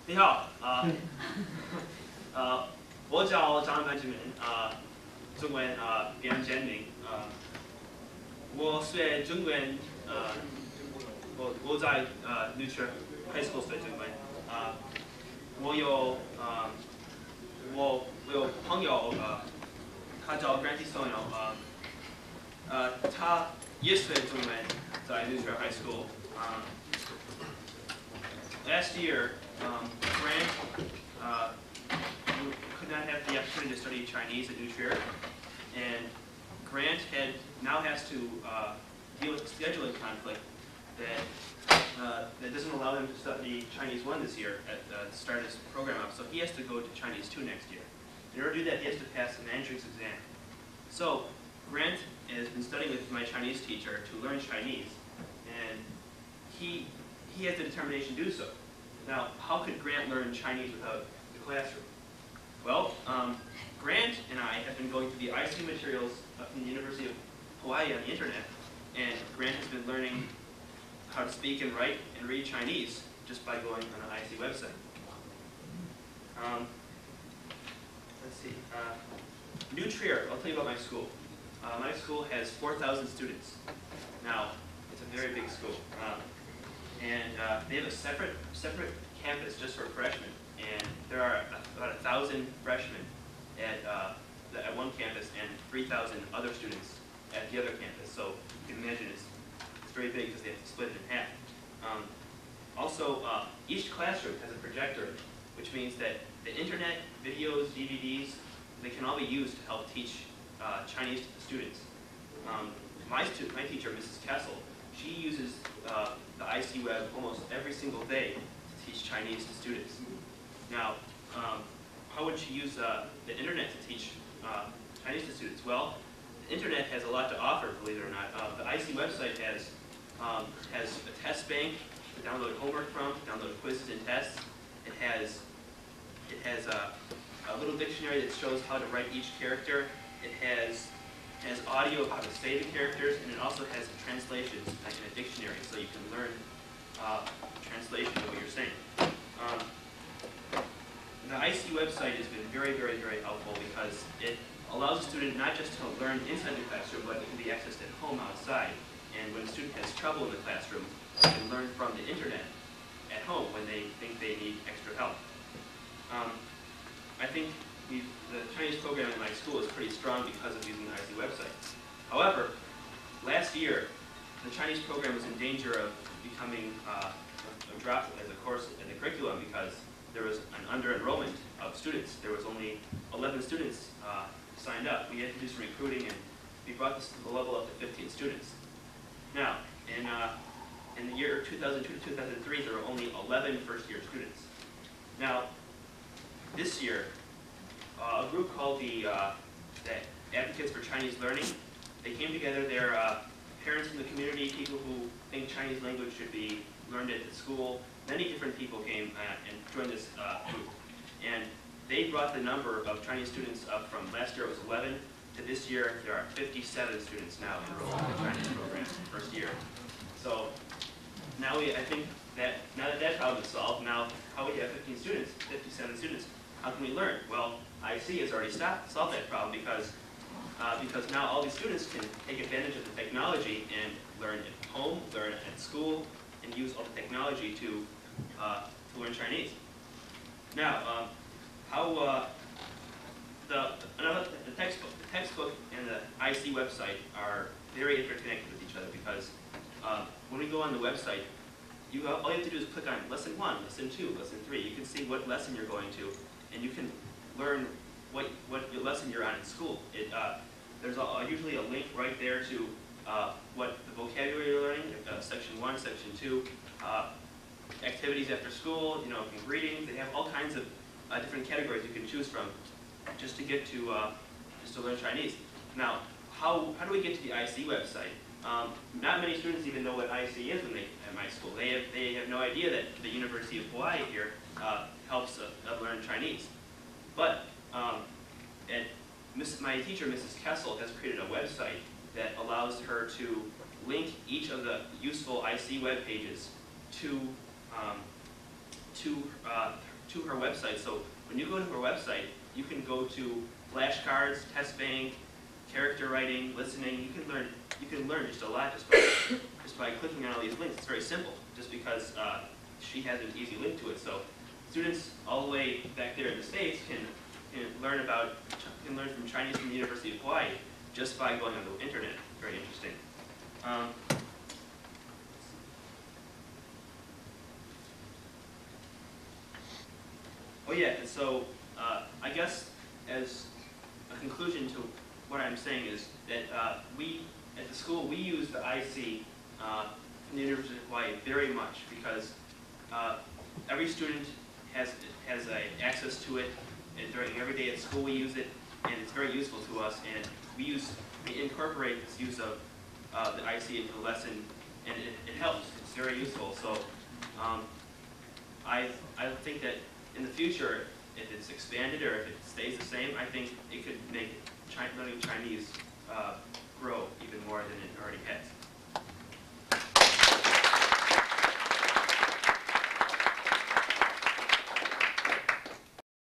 你好，我叫张范志明，中文比较简明，我学中文，我在New York High School 学中文，我有朋友，他叫 Granty Sono，他也学中文在 New York High School。Last year, Grant could not have the opportunity to study Chinese at New Trier, and Grant now has to deal with a scheduling conflict that doesn't allow him to study Chinese 1 this year at the start of his program up. So he has to go to Chinese 2 next year. In order to do that, he has to pass the Mandarin's exam. So Grant has been studying with my Chinese teacher to learn Chinese, and he has the determination to do so. Now, how could Grant learn Chinese without the classroom? Well, Grant and I have been going through the IC materials from the University of Hawaii on the internet, and Grant has been learning how to speak and write and read Chinese just by going on an IC website. Let's see. New Trier, I'll tell you about my school. My school has 4,000 students. Now, it's a very big school. And they have a separate campus just for freshmen. And there are about 1,000 freshmen at one campus and 3,000 other students at the other campus. So you can imagine it's very big because they have to split it in half. Also, each classroom has a projector, which means that the internet, videos, DVDs, they can all be used to help teach Chinese to the students. My teacher, Mrs. Kessel, she uses the IC web almost every single day to teach Chinese to students. Now, how would she use the internet to teach Chinese to students? Well, the internet has a lot to offer, believe it or not. The IC website has a test bank to download homework from, to download quizzes and tests. It has a little dictionary that shows how to write each character. It has audio of how to say the characters, and it also has translations like in a dictionary, so you can learn translation of what you're saying. The IC website has been very, very, very helpful because it allows a student not just to learn inside the classroom, but it can be accessed at home outside. And when a student has trouble in the classroom, they can learn from the internet at home when they think they need extra help. I think the Chinese program in my school is pretty strong because of using the IC website. However, last year, the Chinese program was in danger of becoming dropped as a course in the curriculum because there was an under-enrollment of students. There was only 11 students signed up. We had to do some recruiting, and we brought the level up to 15 students. Now, in the year 2002 to 2003, there were only 11 first-year students. Now, this year, a group called the Advocates for Chinese Learning, they came together. They're parents in the community, people who think Chinese language should be learned at the school. Many different people came and joined this group. And they brought the number of Chinese students up from last year it was 11 to this year there are 57 students now enrolled in the Chinese program first year. So now I think that now that problem is solved, now how we have 57 students, how can we learn? Well, IC has already solved that problem because now all these students can take advantage of the technology and learn at home, learn at school, and use all the technology to learn Chinese. Now, the textbook and the IC website are very interconnected with each other because when we go on the website, all you have to do is click on lesson 1, lesson 2, lesson 3. You can see what lesson you're going to, and you can learn what lesson you're on in school. There's usually a link right there to what the vocabulary you're learning, section 1, section 2, activities after school, from greetings. They have all kinds of different categories you can choose from just to get to learn Chinese. Now, how do we get to the IC website? Not many students even know what IC is at my school. They have no idea that the University of Hawaii here helps learn Chinese. But my teacher, Mrs. Kessel, has created a website that allows her to link each of the useful IC web pages to to her website. So when you go to her website, you can go to flashcards, test bank, character writing, listening. You can learn just a lot just by clicking on all these links. It's very simple, just because she has an easy link to it. So students all the way back there in the States can learn from Chinese from the University of Hawaii just by going on the internet. Very interesting. Oh yeah, and so I guess as a conclusion to what I'm saying is that we, at the school, we use the IC from the University of Hawaii very much because every student has access to it, and during every day at school we use it, and it's very useful to us, and we incorporate this use of the IC into the lesson, and it helps. It's very useful. So I think that in the future, if it's expanded or if it stays the same, I think it could make learning Chinese